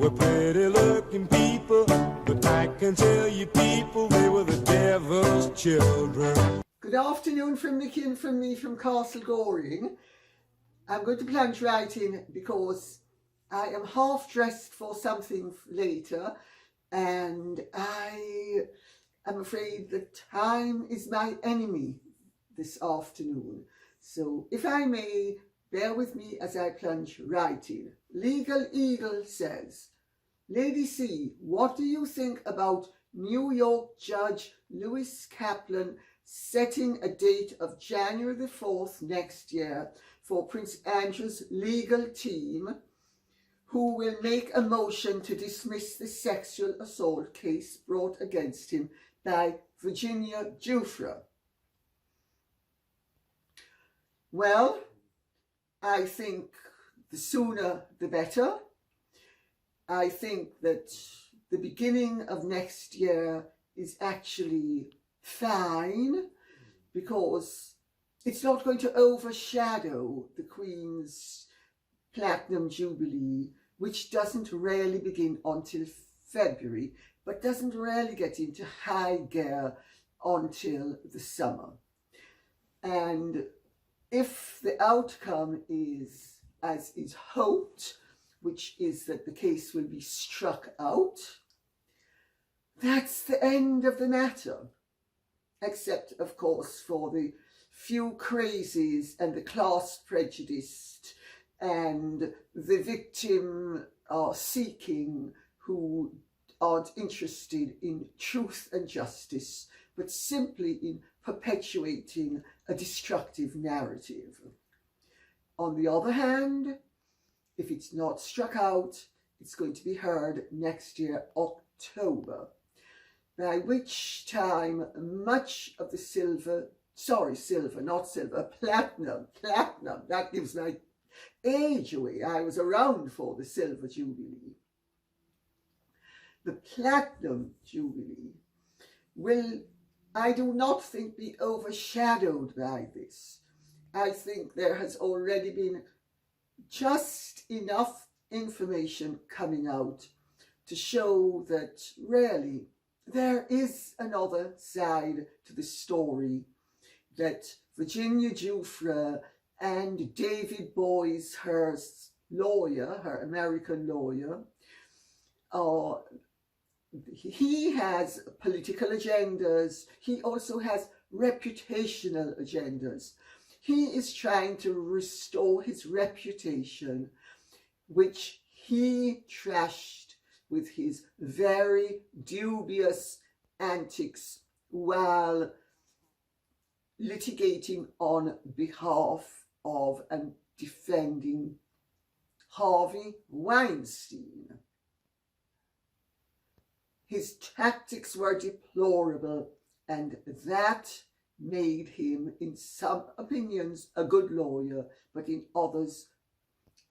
were pretty looking people, but I can tell you people, they were the devil's children. Good afternoon from Mickey and from me from Castle Goring. I'm going to plunge right in because I am half dressed for something later, and I am afraid that time is my enemy this afternoon. So if I may, bear with me as I plunge right in. Legal Eagle says, Lady C, what do you think about New York Judge Lewis Kaplan setting a date of January the 4th next year for Prince Andrew's legal team, who will make a motion to dismiss the sexual assault case brought against him by Virginia Giuffre? Well, I think the sooner the better. I think that the beginning of next year is actually fine because it's not going to overshadow the Queen's Platinum Jubilee, which doesn't really begin until February, but doesn't really get into high gear until the summer. And if the outcome is as is hoped, which is that the case will be struck out, that's the end of the matter. Except, of course, for the few crazies and the class prejudiced and the victim seeking who aren't interested in truth and justice, but simply in perpetuating a destructive narrative. On the other hand, if it's not struck out, it's going to be heard next year, October, by which time much of the platinum, that gives my age away. I was around for the Silver Jubilee. The Platinum Jubilee will, I do not think, be overshadowed by this. I think there has already been just enough information coming out to show that really there is another side to the story, that Virginia Giuffre and David Boies, her lawyer, her American lawyer, he has political agendas. He also has reputational agendas. He is trying to restore his reputation, which he trashed with his very dubious antics while litigating on behalf of and defending Harvey Weinstein. His tactics were deplorable, and that made him, in some opinions, a good lawyer, but in others,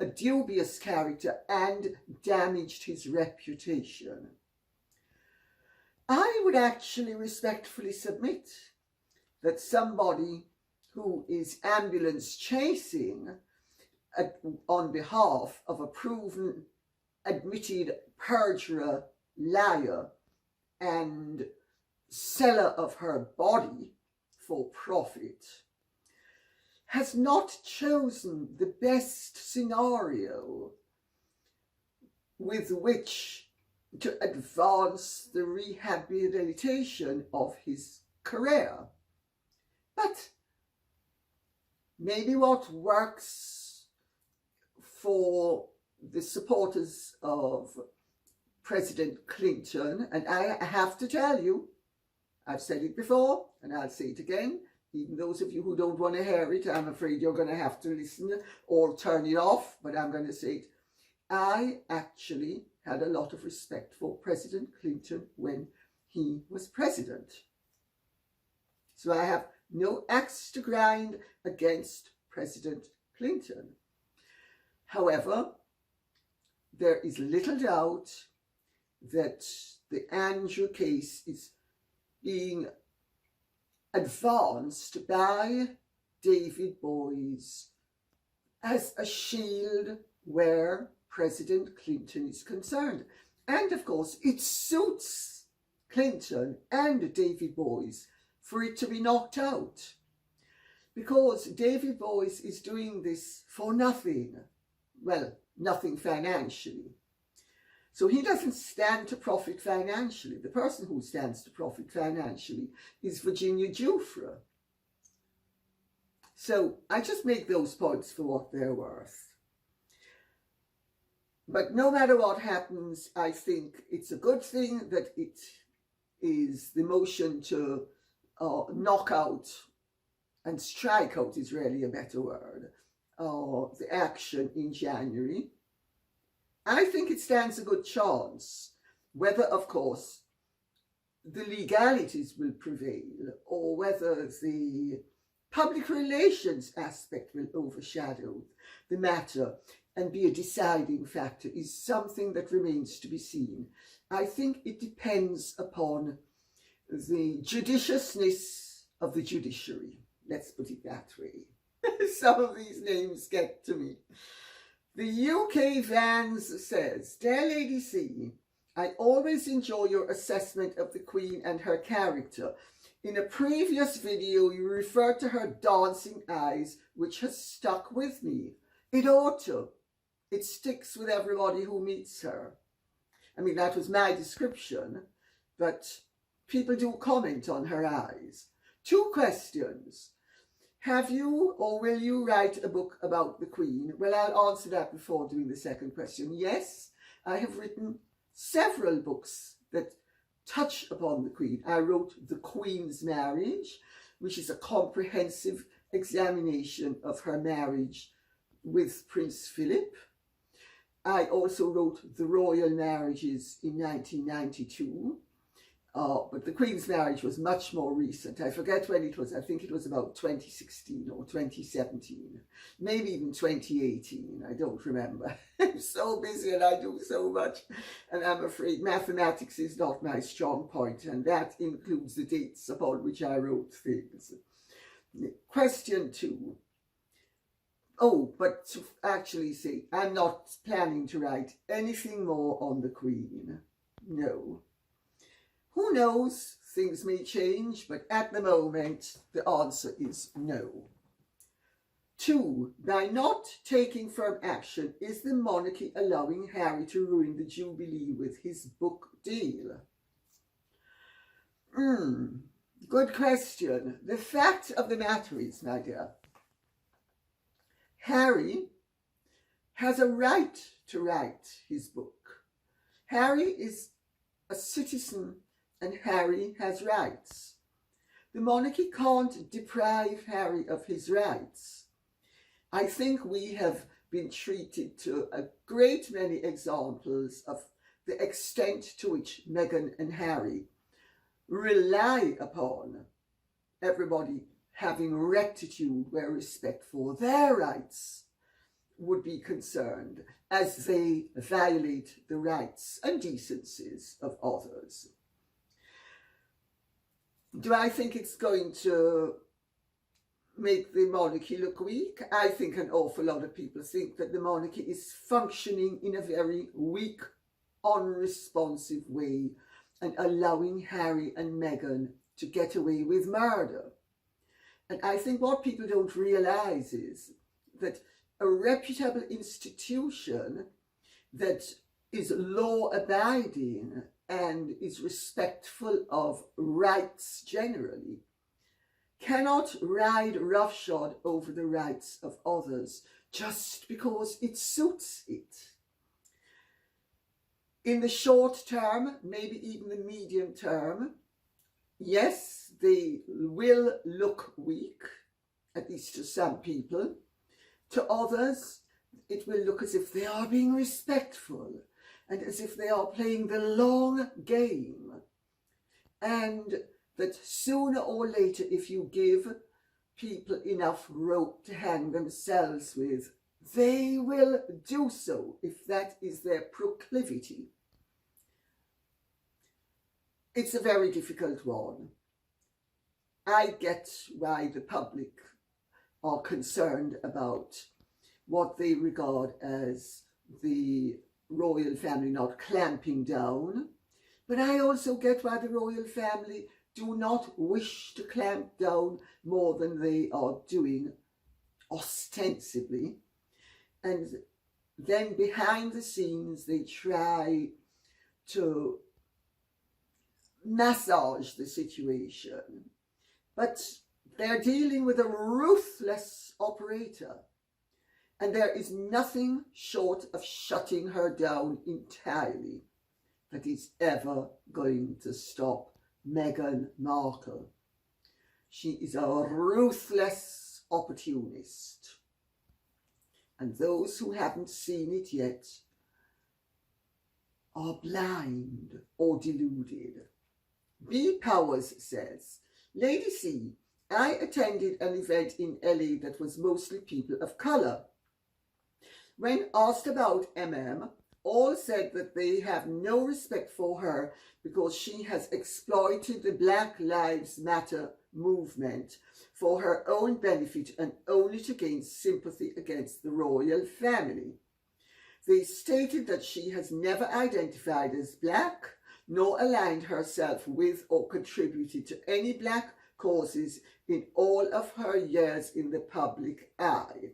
a dubious character, and damaged his reputation. I would actually respectfully submit that somebody who is ambulance chasing on behalf of a proven, admitted perjurer, liar, and seller of her body for profit, has not chosen the best scenario with which to advance the rehabilitation of his career. But maybe what works for the supporters of President Clinton, and I have to tell you, I've said it before and I'll say it again, even those of you who don't want to hear it, I'm afraid you're going to have to listen or turn it off, but I'm going to say it. I actually had a lot of respect for President Clinton when he was president. So I have no axe to grind against President Clinton. However, there is little doubt that the Andrew case is being advanced by David Boies as a shield where President Clinton is concerned. And of course, it suits Clinton and David Boies for it to be knocked out, because David Boies is doing this for nothing. Well, nothing financially. So he doesn't stand to profit financially. The person who stands to profit financially is Virginia Giuffre. So I just make those points for what they're worth. But no matter what happens, I think it's a good thing that it is the motion to knock out, and strike out is really a better word, the action in January. I think it stands a good chance, whether, of course, the legalities will prevail or whether the public relations aspect will overshadow the matter and be a deciding factor is something that remains to be seen. I think it depends upon the judiciousness of the judiciary. Let's put it that way. Some of these names get to me. The UK Vans says, Dear Lady C, I always enjoy your assessment of the Queen and her character. In a previous video, you referred to her dancing eyes, which has stuck with me. It ought to. It sticks with everybody who meets her. I mean, that was my description, but people do comment on her eyes. 2 questions. Have you or will you write a book about the Queen? Well, I'll answer that before doing the second question. Yes, I have written several books that touch upon the Queen. I wrote The Queen's Marriage, which is a comprehensive examination of her marriage with Prince Philip. I also wrote The Royal Marriages in 1992. But the Queen's Marriage was much more recent. I forget when it was. I think it was about 2016 or 2017, maybe even 2018. I don't remember. I'm so busy and I do so much. And I'm afraid mathematics is not my strong point, and that includes the dates upon which I wrote things. Question 2. Oh, but to actually say, I'm not planning to write anything more on the Queen. No. Who knows? Things may change, but at the moment, the answer is no. 2. By not taking firm action, is the monarchy allowing Harry to ruin the Jubilee with his book deal? Good question. The fact of the matter is, my dear, Harry has a right to write his book. Harry is a citizen and Harry has rights. The monarchy can't deprive Harry of his rights. I think we have been treated to a great many examples of the extent to which Meghan and Harry rely upon everybody having rectitude where respect for their rights would be concerned as they violate the rights and decencies of others. Do I think it's going to make the monarchy look weak? I think an awful lot of people think that the monarchy is functioning in a very weak, unresponsive way and allowing Harry and Meghan to get away with murder. And I think what people don't realise is that a reputable institution that is law-abiding and is respectful of rights generally cannot ride roughshod over the rights of others just because it suits it. In the short term, maybe even the medium term, yes, they will look weak, at least to some people. To others, it will look as if they are being respectful and as if they are playing the long game. And that sooner or later, if you give people enough rope to hang themselves with, they will do so if that is their proclivity. It's a very difficult one. I get why the public are concerned about what they regard as the royal family not clamping down, but I also get why the royal family do not wish to clamp down more than they are doing ostensibly. And then behind the scenes, they try to massage the situation. But they're dealing with a ruthless operator. And there is nothing short of shutting her down entirely that is ever going to stop Meghan Markle. She is a ruthless opportunist. And those who haven't seen it yet are blind or deluded. B. Powers says, Lady C, I attended an event in LA that was mostly people of colour. When asked about all said that they have no respect for her because she has exploited the Black Lives Matter movement for her own benefit and only to gain sympathy against the royal family. They stated that she has never identified as black, nor aligned herself with or contributed to any black causes in all of her years in the public eye.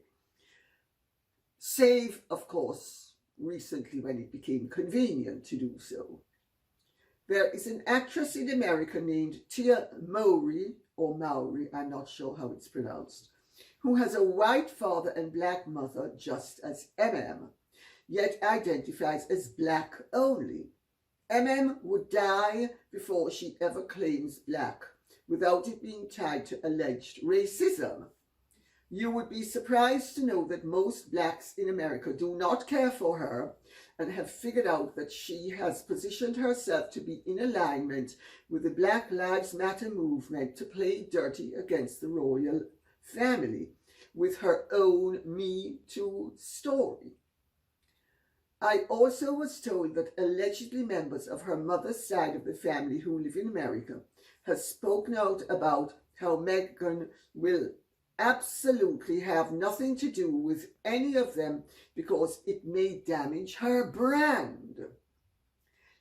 Save, of course, recently when it became convenient to do so. There is an actress in America named Tia Mowry, or Mowry, I'm not sure how it's pronounced, who has a white father and black mother just as yet identifies as black only. would die before she ever claims black, without it being tied to alleged racism. You would be surprised to know that most blacks in America do not care for her and have figured out that she has positioned herself to be in alignment with the Black Lives Matter movement to play dirty against the royal family with her own Me Too story. I also was told that allegedly members of her mother's side of the family who live in America have spoken out about how Meghan will absolutely have nothing to do with any of them because it may damage her brand.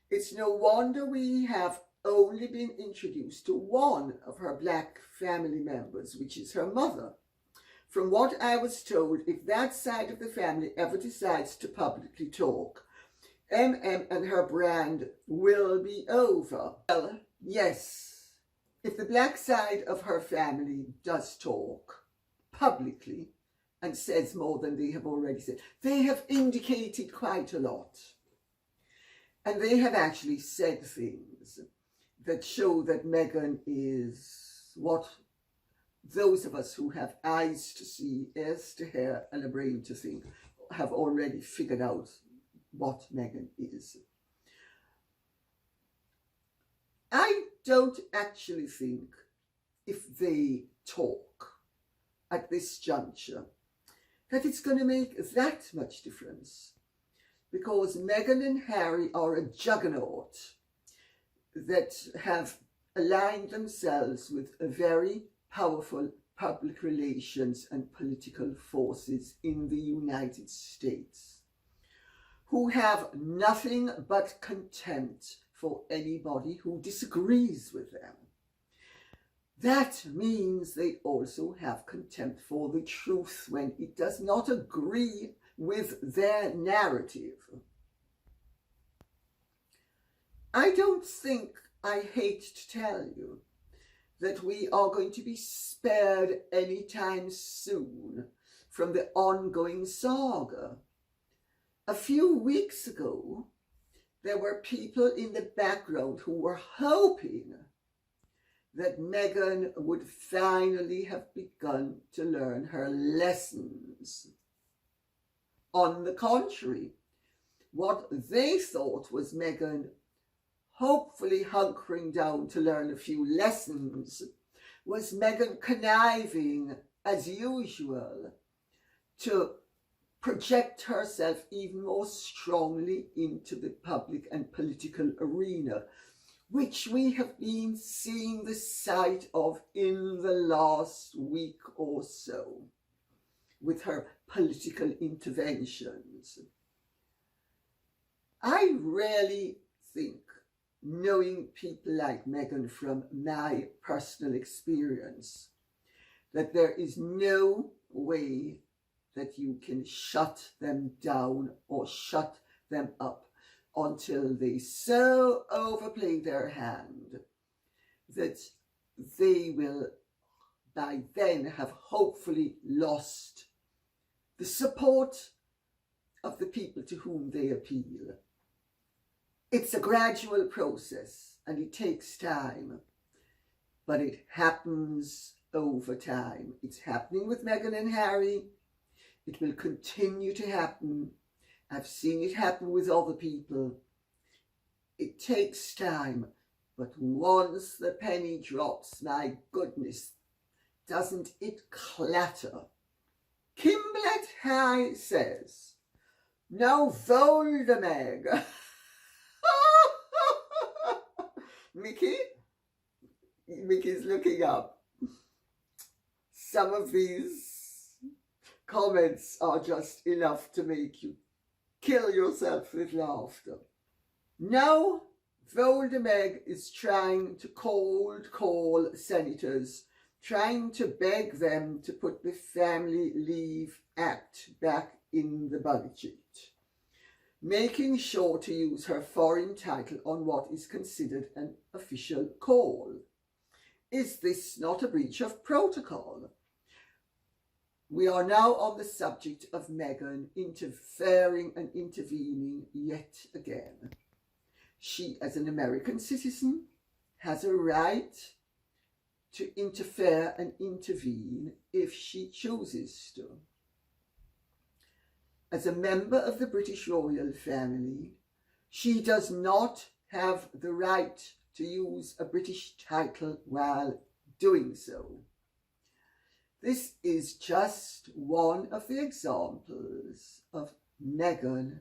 It's no wonder we have only been introduced to one of her black family members, which is her mother. From what I was told, if that side of the family ever decides to publicly talk, and her brand will be over. Well, yes, if the black side of her family does talk publicly and says more than they have already said, they have indicated quite a lot. And they have actually said things that show that Meghan is what those of us who have eyes to see, ears to hear, and a brain to think have already figured out what Meghan is. I don't actually think if they talk at this juncture that it's going to make that much difference, because Meghan and Harry are a juggernaut that have aligned themselves with a very powerful public relations and political forces in the United States, who have nothing but contempt for anybody who disagrees with them. That means they also have contempt for the truth when it does not agree with their narrative. I don't think, I hate to tell you, that we are going to be spared anytime soon from the ongoing saga. A few weeks ago, there were people in the background who were hoping that Meghan would finally have begun to learn her lessons. On the contrary, what they thought was Meghan hopefully hunkering down to learn a few lessons was Meghan conniving, as usual, to project herself even more strongly into the public and political arena, which we have been seeing the sight of in the last week or so with her political interventions. I really think, knowing people like Meghan from my personal experience, that there is no way that you can shut them down or shut them up until they so overplay their hand that they will by then have hopefully lost the support of the people to whom they appeal. It's a gradual process and it takes time, but it happens over time. It's happening with Meghan and Harry. It will continue to happen. I've seen it happen with other people. It takes time, but once the penny drops, my goodness, doesn't it clatter? Kimblet High says, now Voldemeg. Mickey's looking up. Some of these comments are just enough to make you kill yourself with laughter. Now Voldemeg is trying to cold call senators, trying to beg them to put the Family Leave Act back in the budget, making sure to use her foreign title on what is considered an official call. Is this not a breach of protocol? We are now on the subject of Meghan interfering and intervening yet again. She, as an American citizen, has a right to interfere and intervene if she chooses to. As a member of the British royal family, she does not have the right to use a British title while doing so. This is just one of the examples of Meghan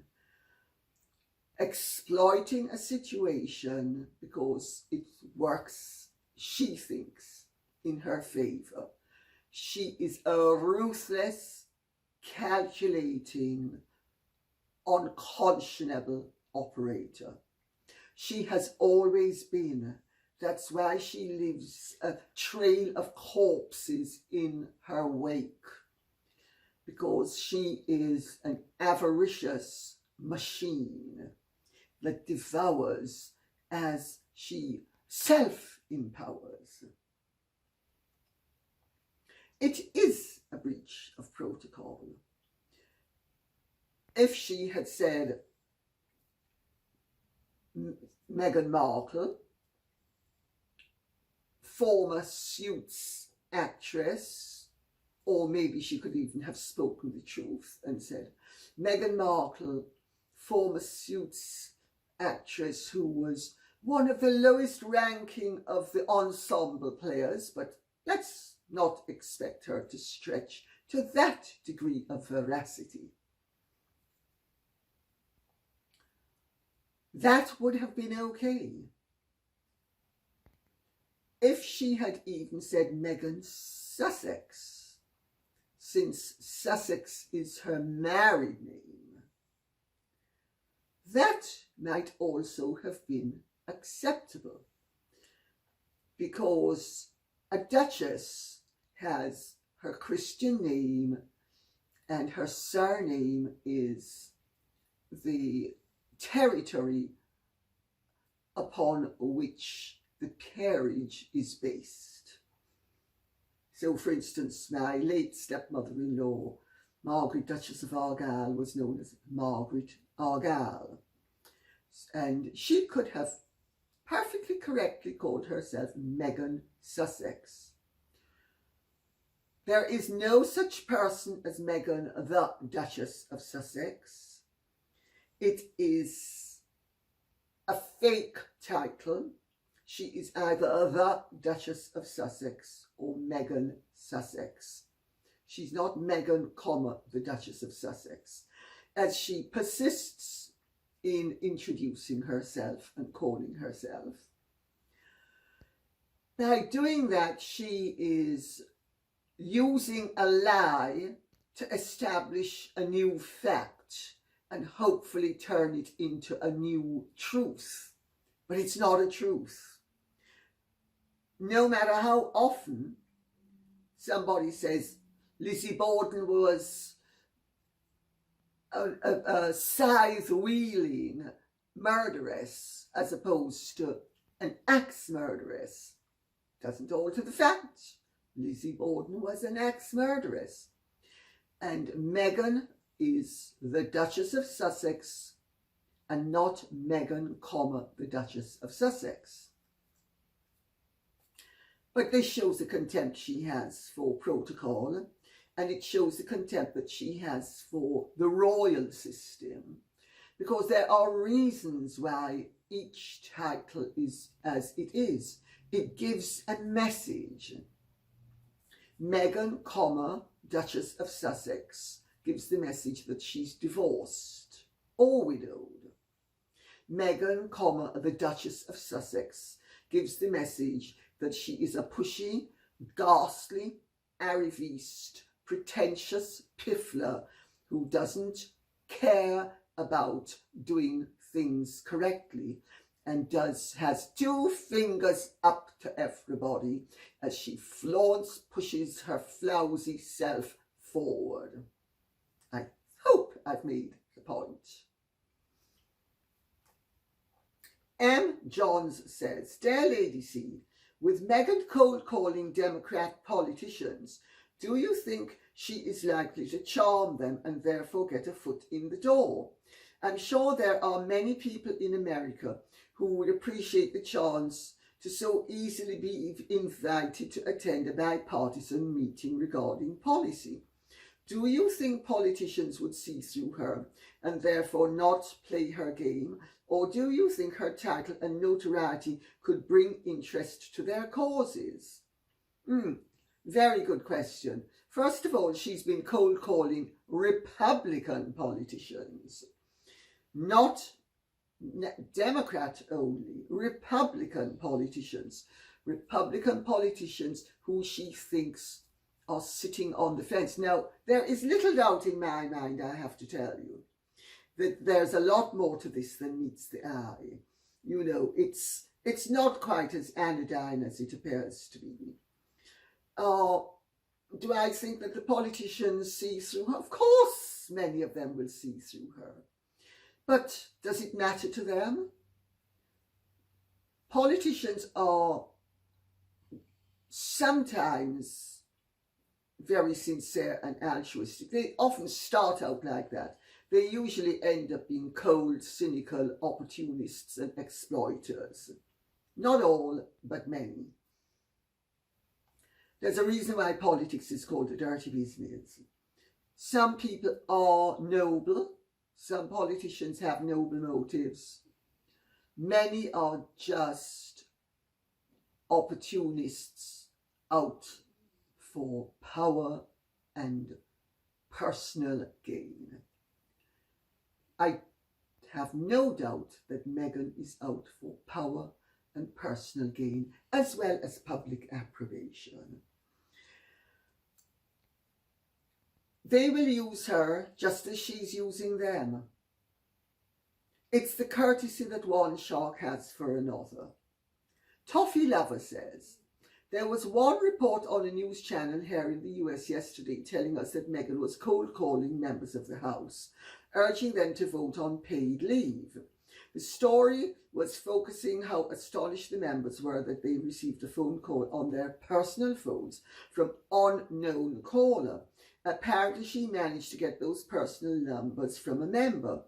exploiting a situation because it works, she thinks, in her favour. She is a ruthless, calculating, unconscionable operator. She has always been. That's why she leaves a trail of corpses in her wake, because she is an avaricious machine that devours as she self-empowers. It is a breach of protocol. If she had said Meghan Markle, former Suits actress, or maybe she could even have spoken the truth and said Meghan Markle, former Suits actress who was one of the lowest ranking of the ensemble players, but let's not expect her to stretch to that degree of veracity. That would have been okay. If she had even said Meghan Sussex, since Sussex is her married name, that might also have been acceptable, because a duchess has her Christian name and her surname is the territory upon which the peerage is based. So, for instance, my late stepmother-in-law, Margaret, Duchess of Argyll, was known as Margaret Argyll, and she could have perfectly correctly called herself Meghan Sussex. There is no such person as Meghan the Duchess of Sussex. It is a fake title. She is either the Duchess of Sussex or Meghan Sussex. She's not Meghan, the Duchess of Sussex, as she persists in introducing herself and calling herself. By doing that, she is using a lie to establish a new fact and hopefully turn it into a new truth. But it's not a truth. No matter how often somebody says Lizzie Borden was a scythe-wielding murderess as opposed to an axe murderess, doesn't alter the fact. Lizzie Borden was an axe murderess. And Meghan is the Duchess of Sussex and not Meghan, the Duchess of Sussex. But this shows the contempt she has for protocol, and it shows the contempt that she has for the royal system, because there are reasons why each title is as it is. It gives a message. Meghan, Duchess of Sussex, gives the message that she's divorced or widowed. Meghan, the Duchess of Sussex, gives the message that she is a pushy, ghastly, arriviste, pretentious piffler who doesn't care about doing things correctly and has two fingers up to everybody as she pushes her flousy self forward. I hope I've made the point. M. Johns says, Dear Lady C, with Meghan cold calling Democrat politicians, do you think she is likely to charm them and therefore get a foot in the door? I'm sure there are many people in America who would appreciate the chance to so easily be invited to attend a bipartisan meeting regarding policy. Do you think politicians would see through her and therefore not play her game? Or do you think her title and notoriety could bring interest to their causes? Very good question. First of all, she's been cold calling Republican politicians, not Democrat only, Republican politicians who she thinks are sitting on the fence. Now, there is little doubt in my mind, I have to tell you, that there's a lot more to this than meets the eye. You know, it's not quite as anodyne as it appears to be. Do I think that the politicians see through her? Of course, many of them will see through her. But does it matter to them? Politicians are sometimes very sincere and altruistic. They often start out like that. They usually end up being cold, cynical opportunists and exploiters. Not all, but many. There's a reason why politics is called a dirty business. Some people are noble. Some politicians have noble motives. Many are just opportunists out for power and personal gain. I have no doubt that Meghan is out for power and personal gain, as well as public approbation. They will use her just as she's using them. It's the courtesy that one shark has for another. Toffee Lover says, there was one report on a news channel here in the US yesterday telling us that Meghan was cold calling members of the House, urging them to vote on paid leave. The story was focusing how astonished the members were that they received a phone call on their personal phones from unknown caller. Apparently she managed to get those personal numbers from a member.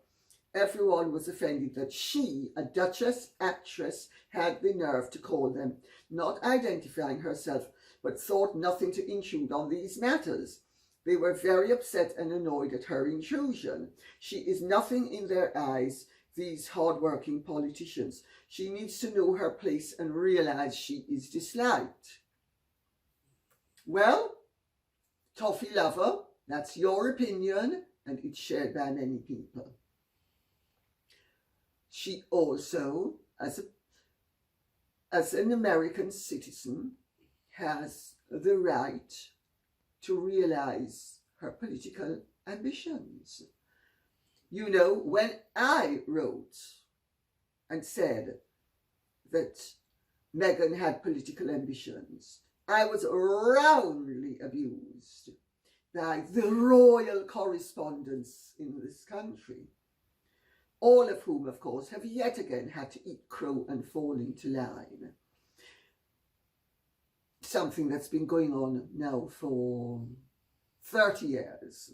Everyone was offended that she, a Duchess actress, had the nerve to call them, not identifying herself, but thought nothing to intrude on these matters. They were very upset and annoyed at her intrusion. She is nothing in their eyes, these hard-working politicians. She needs to know her place and realize she is disliked. Well, Toffee Lover, that's your opinion, and it's shared by many people. She also, as an American citizen, has the right to realize her political ambitions. You know, when I wrote and said that Meghan had political ambitions, I was roundly abused by the royal correspondents in this country, all of whom, of course, have yet again had to eat crow and fall into line. Something that's been going on now for 30 years.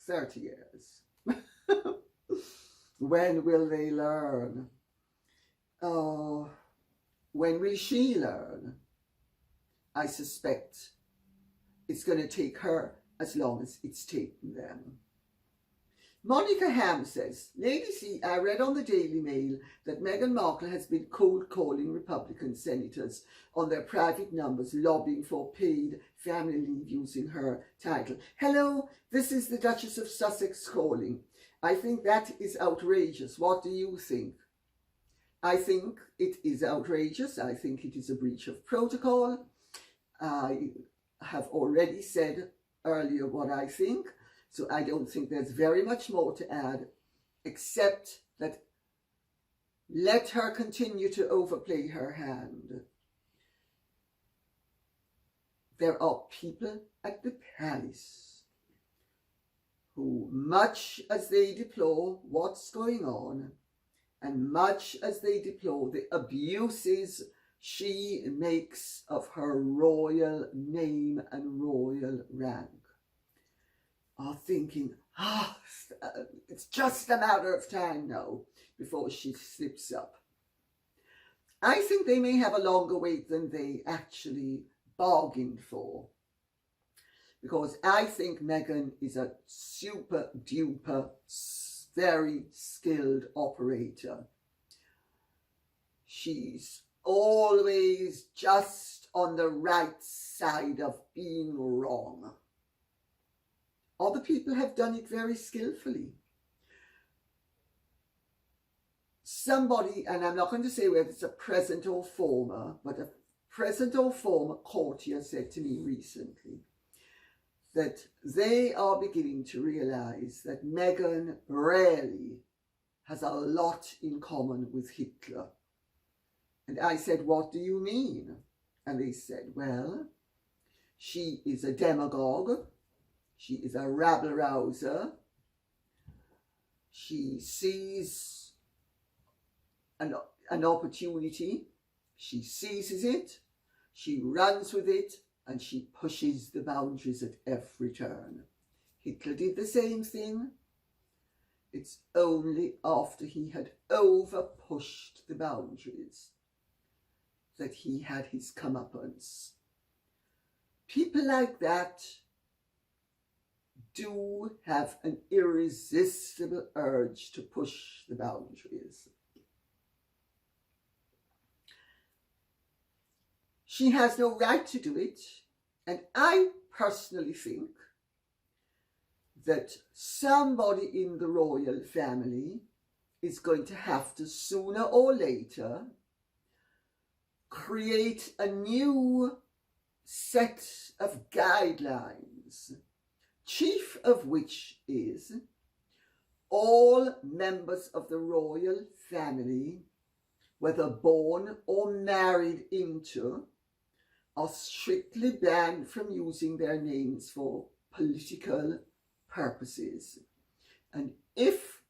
30 years. When will they learn? Oh, when will she learn? I suspect it's going to take her as long as it's taken them. Monica Ham says, Lady C, I read on the Daily Mail that Meghan Markle has been cold calling Republican senators on their private numbers, lobbying for paid family leave using her title. Hello, this is the Duchess of Sussex calling. I think that is outrageous. What do you think? I think it is outrageous. I think it is a breach of protocol. I have already said earlier what I think, so I don't think there's very much more to add, except that let her continue to overplay her hand. There are people at the palace who, much as they deplore what's going on, and much as they deplore the abuses she makes of her royal name and royal rank, are thinking, it's just a matter of time now before she slips up. I think they may have a longer wait than they actually bargained for, because I think Meghan is a super duper, very skilled operator. She's always just on the right side of being wrong. Other people have done it very skillfully. Somebody, and I'm not going to say whether it's a present or former, but a present or former courtier said to me recently that they are beginning to realize that Meghan really has a lot in common with Hitler. And I said, what do you mean? And they said, well, she is a demagogue. She is a rabble-rouser. She sees an opportunity. She seizes it. She runs with it. And she pushes the boundaries at every turn. Hitler did the same thing. It's only after he had over-pushed the boundaries that he had his comeuppance. People like that do have an irresistible urge to push the boundaries. She has no right to do it, and I personally think that somebody in the royal family is going to have to, sooner or later, create a new set of guidelines, chief of which is all members of the royal family, whether born or married into, are strictly banned from using their names for political purposes. And if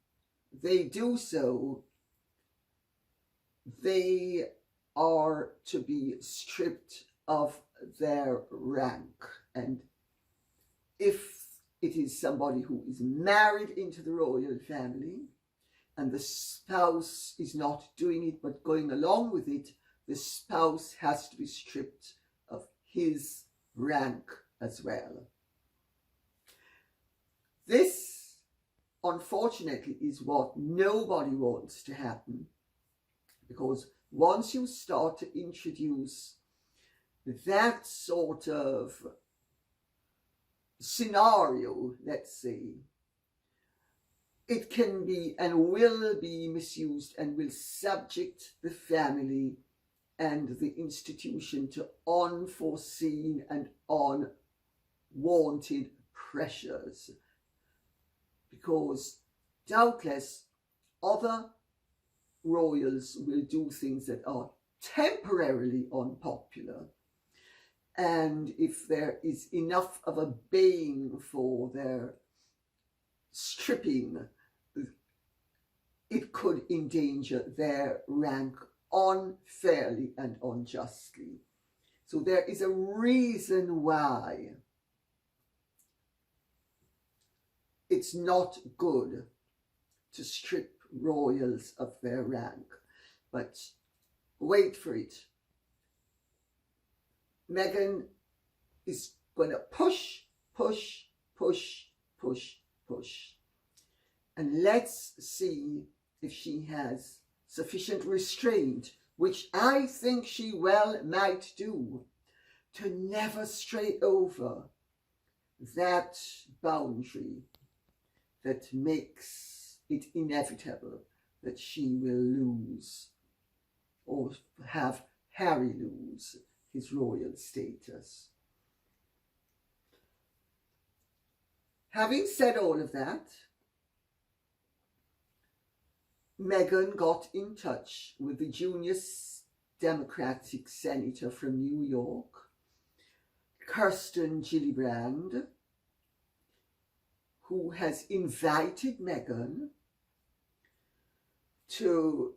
they do so, they are to be stripped of their rank. And if it is somebody who is married into the royal family and the spouse is not doing it but going along with it, the spouse has to be stripped of his rank as well. This, unfortunately, is what nobody wants to happen, because once you start to introduce that sort of scenario, let's say, it can be and will be misused and will subject the family and the institution to unforeseen and unwanted pressures. Because doubtless other royals will do things that are temporarily unpopular, and if there is enough of a baying for their stripping, it could endanger their rank unfairly and unjustly. So there is a reason why it's not good to strip royals of their rank. But wait for it. Meghan is going to push, push, push, push, push. And let's see if she has sufficient restraint, which I think she well might do, to never stray over that boundary that makes it inevitable that she will lose, or have Harry lose, his royal status. Having said all of that, Meghan got in touch with the junior Democratic senator from New York, Kirsten Gillibrand, who has invited Meghan to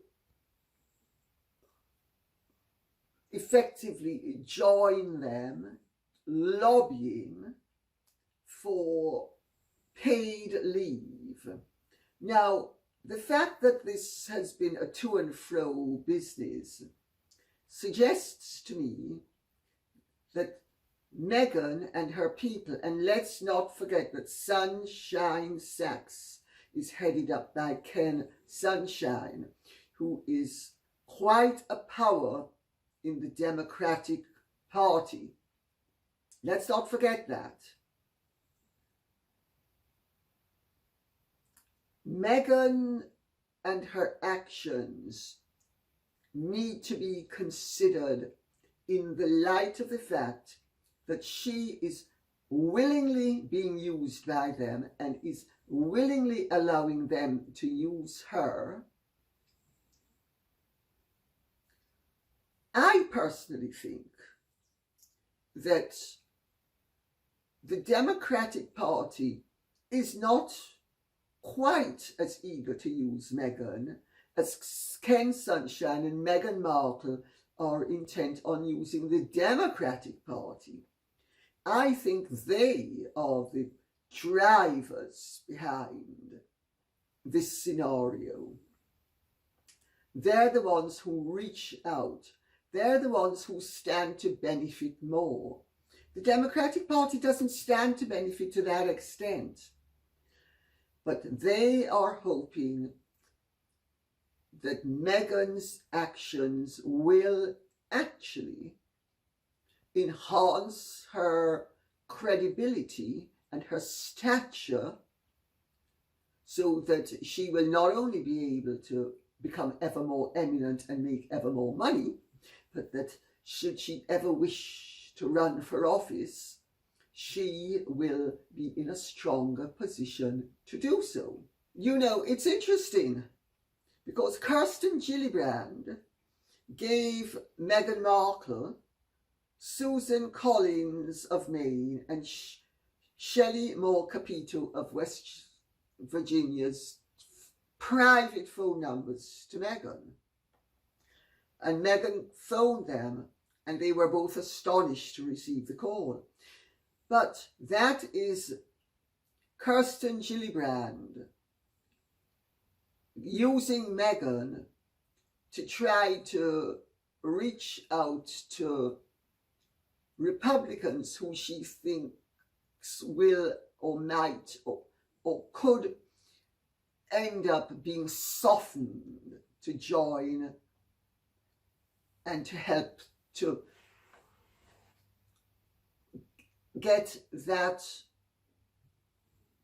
effectively join them lobbying for paid leave. Now, the fact that this has been a to and fro business suggests to me that Meghan and her people, and let's not forget that Sunshine Sachs is headed up by Ken Sunshine, who is quite a power in the Democratic Party. Let's not forget that. Meghan and her actions need to be considered in the light of the fact that she is willingly being used by them and is willingly allowing them to use her. I personally think that the Democratic Party is not quite as eager to use Meghan as Ken Sunshine and Meghan Markle are intent on using the Democratic Party. I think they are the drivers behind this scenario. They're the ones who reach out. They're the ones who stand to benefit more. The Democratic Party doesn't stand to benefit to that extent. But they are hoping that Meghan's actions will actually enhance her credibility and her stature, so that she will not only be able to become ever more eminent and make ever more money, but that should she ever wish to run for office, she will be in a stronger position to do so. You know, it's interesting because Kirsten Gillibrand gave Meghan Markle Susan Collins of Maine and Shelley Moore Capito of West Virginia's private phone numbers to Meghan. And Meghan phoned them, and they were both astonished to receive the call. But that is Kirsten Gillibrand using Meghan to try to reach out to Republicans who she thinks will or might or could end up being softened to join and to help to get that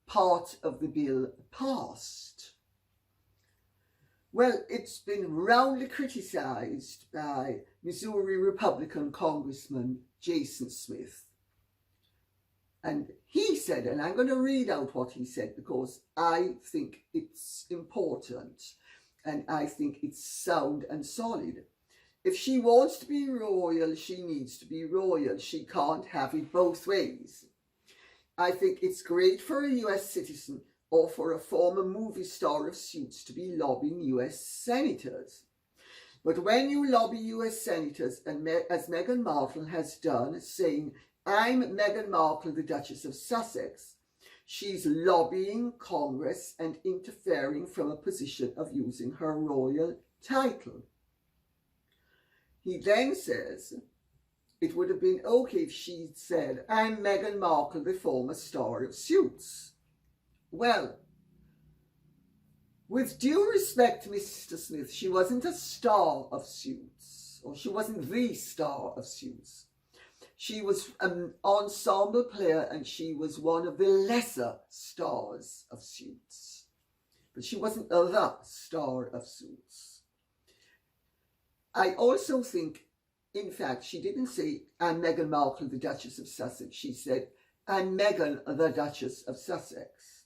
part of the bill passed. Well, it's been roundly criticized by Missouri Republican Congressman Jason Smith And he said, and I'm going to read out what he said because I think it's important and I think it's sound and solid. If she wants to be royal, she needs to be royal. She can't have it both ways. I think it's great for a US citizen or for a former movie star of Suits to be lobbying US senators. But when you lobby US senators, and as Meghan Markle has done, saying, I'm Meghan Markle, the Duchess of Sussex, she's lobbying Congress and interfering from a position of using her royal title. He then says, it would have been okay if she'd said, I'm Meghan Markle, the former star of Suits. Well, with due respect to Mr. Smith, she wasn't a star of Suits, or she wasn't the star of Suits. She was an ensemble player and she was one of the lesser stars of Suits. But she wasn't the star of Suits. I also think, in fact, she didn't say, I'm Meghan Markle, the Duchess of Sussex. She said, I'm Meghan, the Duchess of Sussex.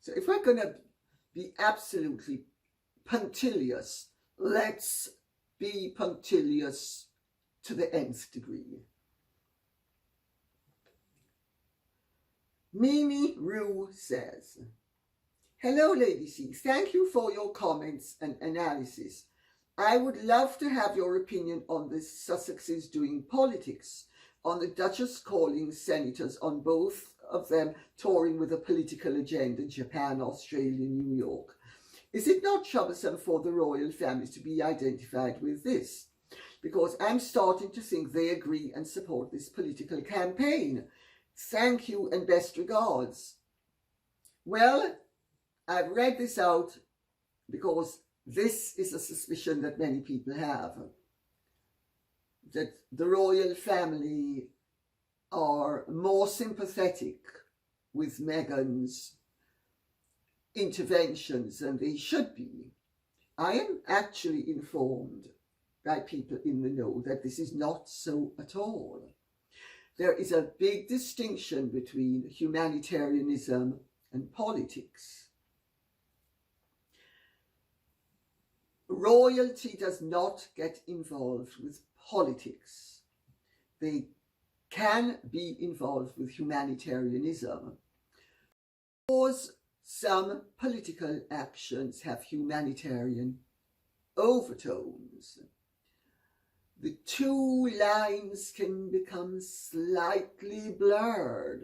So if we're going to be absolutely punctilious, let's be punctilious to the nth degree. Mimi Rue says, hello, Lady C. Thank you for your comments and analysis. I would love to have your opinion on the Sussexes doing politics, on the Duchess calling senators, on both of them touring with a political agenda, Japan, Australia, New York. Is it not troublesome for the royal families to be identified with this? Because I'm starting to think they agree and support this political campaign. Thank you and best regards. Well, I've read this out because this is a suspicion that many people have, that the royal family are more sympathetic with Meghan's interventions than they should be. I am actually informed by people in the know that this is not so at all. There is a big distinction between humanitarianism and politics. Royalty does not get involved with politics. They can be involved with humanitarianism. Because some political actions have humanitarian overtones, the two lines can become slightly blurred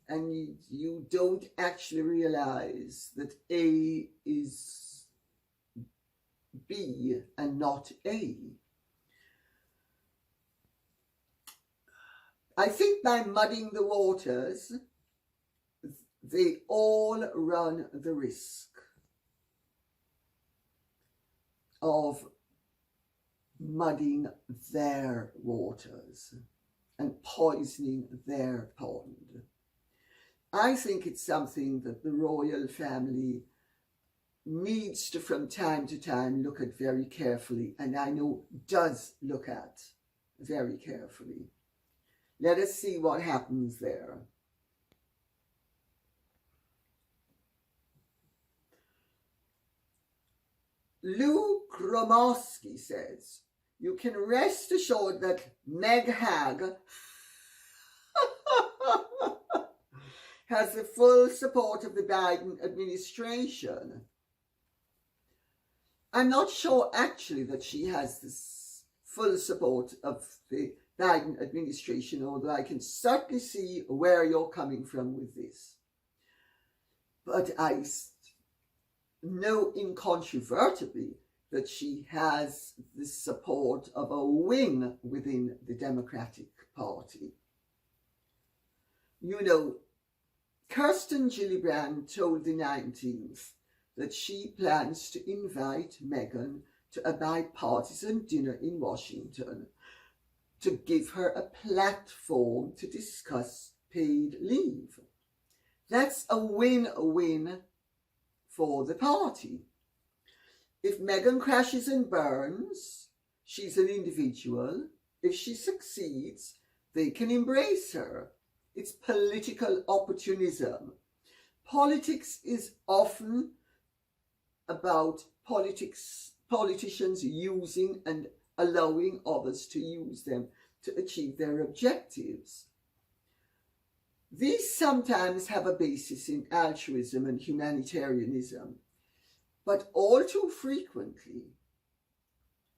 and you don't actually realize that A is B and not A. I think by muddying the waters, they all run the risk of muddying their waters and poisoning their pond. I think it's something that the royal family needs to, from time to time, look at very carefully, and I know does look at very carefully. Let us see what happens there. Lou Kromowski says, you can rest assured that Meg Hag has the full support of the Biden administration. I'm not sure actually that she has this full support of the Biden administration, although I can certainly see where you're coming from with this. But I know incontrovertibly that she has the support of a wing within the Democratic Party. You know, Kirsten Gillibrand told the 19th that she plans to invite Meghan to a bipartisan dinner in Washington to give her a platform to discuss paid leave. That's a win-win for the party. If Meghan crashes and burns, she's an individual. If she succeeds, they can embrace her. It's political opportunism. Politics is often about politicians using and allowing others to use them to achieve their objectives. These sometimes have a basis in altruism and humanitarianism, but all too frequently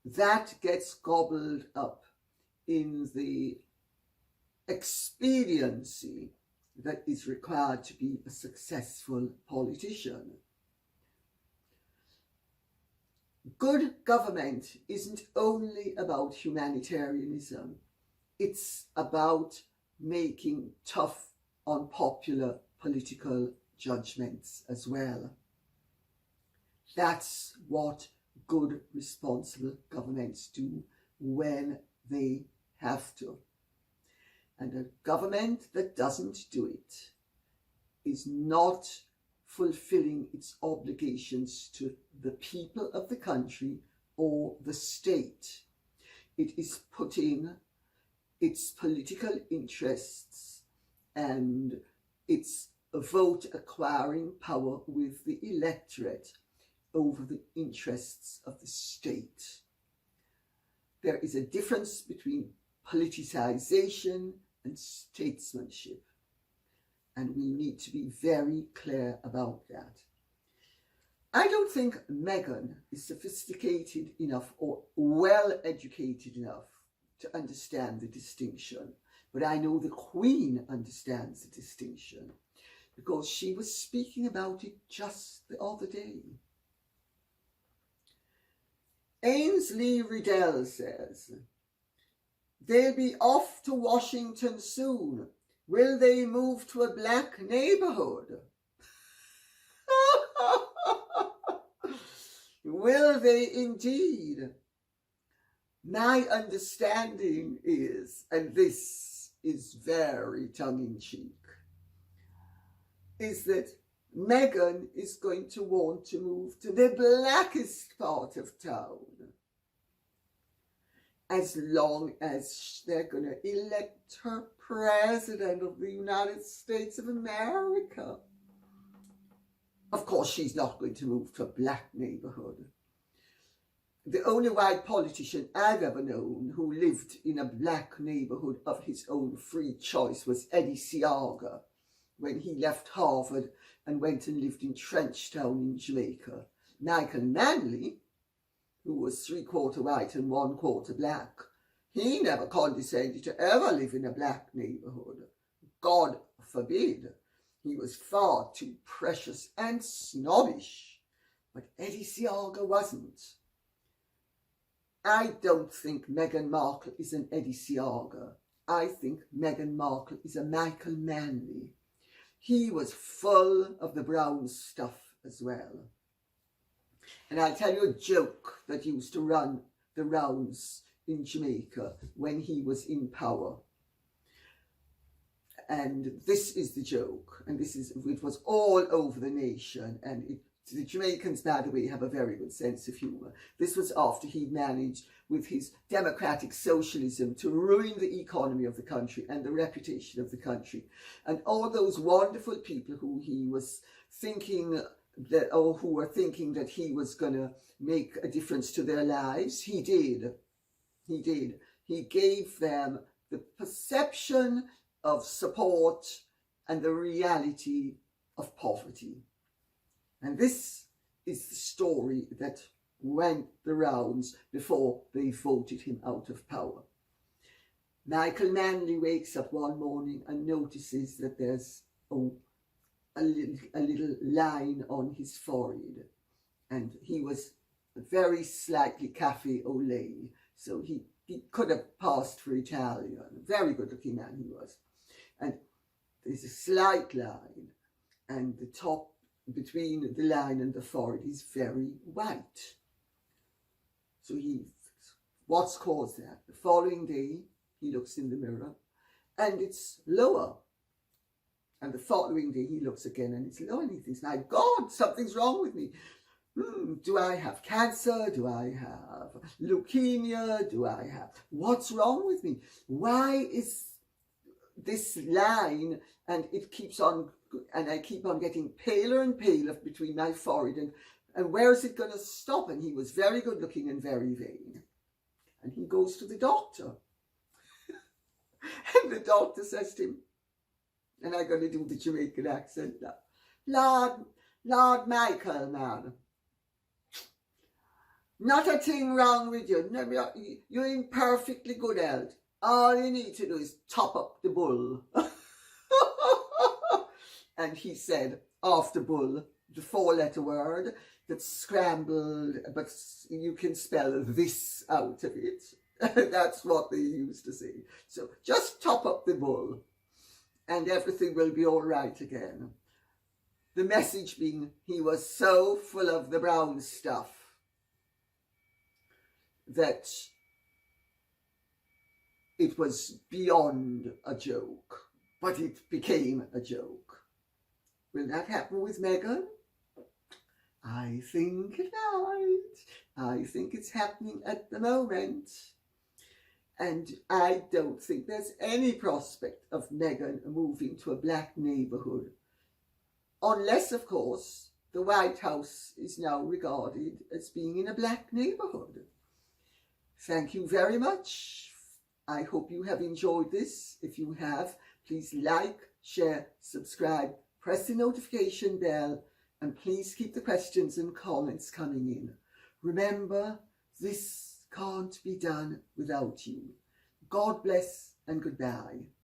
that gets gobbled up in the expediency that is required to be a successful politician. Good government isn't only about humanitarianism, it's about making tough, unpopular political judgments as well. That's what good, responsible governments do when they have to. And a government that doesn't do it is not fulfilling its obligations to the people of the country or the state. It is putting its political interests and its vote acquiring power with the electorate over the interests of the state. There is a difference between politicization and statesmanship, and we need to be very clear about that. I don't think Meghan is sophisticated enough or well educated enough to understand the distinction, but I know the Queen understands the distinction because she was speaking about it just the other day. Ainsley Riddell says, "They'll be off to Washington soon. Will they move to a black neighborhood?" Will they indeed? My understanding is, and this is very tongue-in-cheek, is that Meghan is going to want to move to the blackest part of town, as long as they're going to elect her president of the United States of America. Of course, she's not going to move to a black neighborhood. The only white politician I've ever known who lived in a black neighborhood of his own free choice was Eddie Seaga, when he left Harvard and went and lived in Trenchtown in Jamaica. Michael Manley, who was 3/4 white and 1/4 black, he never condescended to ever live in a black neighborhood. God forbid. He was far too precious and snobbish. But Eddie Seaga wasn't. I don't think Meghan Markle is an Eddie Seaga. I think Meghan Markle is a Michael Manley. He was full of the brown stuff as well. And I'll tell you a joke that used to run the rounds in Jamaica when he was in power. And this is the joke, and it was all over the nation, and the Jamaicans, by the way, have a very good sense of humour. This was after he managed, with his democratic socialism, to ruin the economy of the country and the reputation of the country. And all those wonderful people who he was thinking that, or who were thinking that he was going to make a difference to their lives, he did. He did. He gave them the perception of support and the reality of poverty. And this is the story that went the rounds before they voted him out of power. Michael Manley wakes up one morning and notices that there's a little line on his forehead. And he was very slightly cafe au lait, so he could have passed for Italian. Very good looking man he was. And there's a slight line, and the top between the line and the forehead is very white. So what's caused that? The following day, he looks in the mirror, and it's lower. And the following day, he looks again, and it's lower, and he thinks, my God, something's wrong with me. Do I have cancer? Do I have leukemia? What's wrong with me? Why is this line, and it keeps on, and I keep on getting paler and paler between my forehead, and where is it going to stop? And he was very good looking and very vain. And he goes to the doctor. And the doctor says to him, and I'm going to do the Jamaican accent now, Lord Michael, man, not a thing wrong with you. You're in perfectly good health. All you need to do is top up the bull. And he said, after bull, the 4-letter word that's scrambled, but you can spell this out of it. That's what they used to say. So just top up the bull and everything will be all right again. The message being, he was so full of the brown stuff that it was beyond a joke, but it became a joke. Will that happen with Meghan? I think it might. I think it's happening at the moment. And I don't think there's any prospect of Meghan moving to a black neighbourhood. Unless, of course, the White House is now regarded as being in a black neighbourhood. Thank you very much. I hope you have enjoyed this. If you have, please like, share, subscribe, press the notification bell, and please keep the questions and comments coming in. Remember, this can't be done without you. God bless and goodbye.